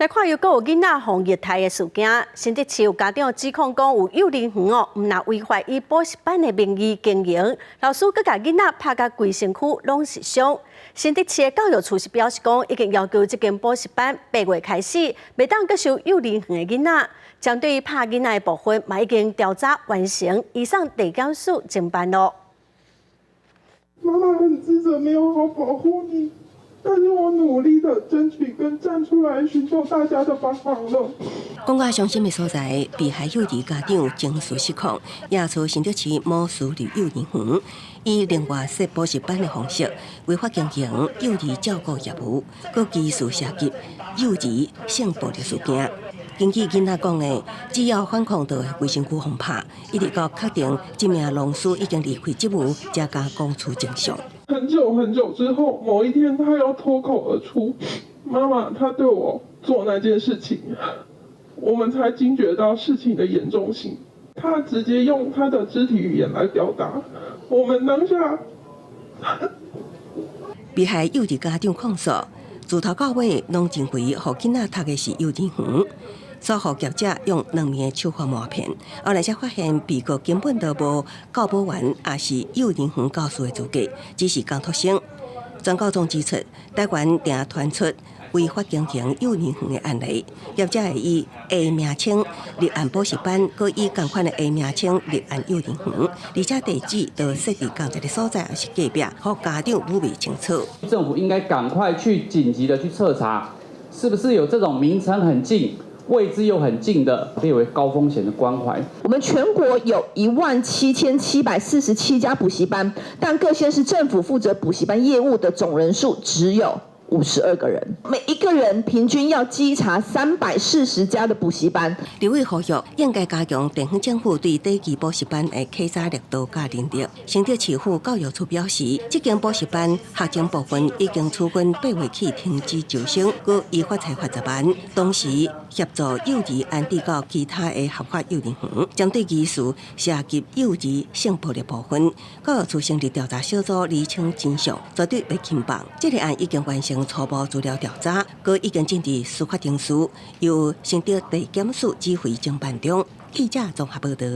来看又有囡仔放虐待的事件，新竹市有家长指控讲有幼儿园唔拿违法以补习班的名义经营，老师佮甲囡仔拍甲规身躯拢是伤。新竹市的教育处是表示讲，已经要求这间补习班8月开始袂当接收幼儿园的囡仔，针对于拍囡仔的部分，嘛已经调查完成，以上地检署侦办咯。妈妈很自责，没有好保护你。 但是我努力的争取跟站出来，寻求大家的帮忙了。讲到伤心的所在，被害幼儿家长情绪失控，亚出新竹市某私立幼儿园，以另外设补习班的方式违法经营幼儿照顾业务，佮疑似涉及幼儿性暴力事件。根据囡仔讲的，只要反抗到规身躯互拍，一直到确定这名老师已经离开职务，才甲讲出真相。 很久之后，某一天，他又脱口而出：“妈妈，他对我做那件事情。”我们才惊觉到事情的严重性。他直接用他的肢体语言来表达。我们当下，被害幼儿家长控诉，自头到尾拢认为，予囡仔读的是幼儿园。 所获业者用2面的手法抹骗，后来才发现被告根本就无教保员，也是幼儿园教师的资格，只是工读生。专告中指出，台湾定传出违法经营幼儿园的案例，业者会以 A 名称立案补习班，佮以同款的 A 名称立案幼儿园，而且地址都设伫同一个所在，还是隔壁，互家长不未清楚。政府应该赶快去紧急的去彻查，是不是有这种名称很近？ 位置又很近的，列为高风险的关怀。我们全国有17747家补习班，但各县市政府负责补习班业务的总人数只有52个人，每一个人平均要稽查340家的补习班。立委呼吁应该加强地方政府对第2期补习班的稽查力度甲能力。新竹市府教育处表示，这间补习班学前部分已经处分8月起停止招生，佮依法裁罚10万，同时协助幼儿安置到其他的合法幼儿园。针对疑似涉及幼儿性暴力部分，教育处成立调查小组厘清真相，绝对袂轻放。这个案已经完成初步资料调查，佮已经进入司法程序，由新竹地检署指挥侦办中。记者综合报道。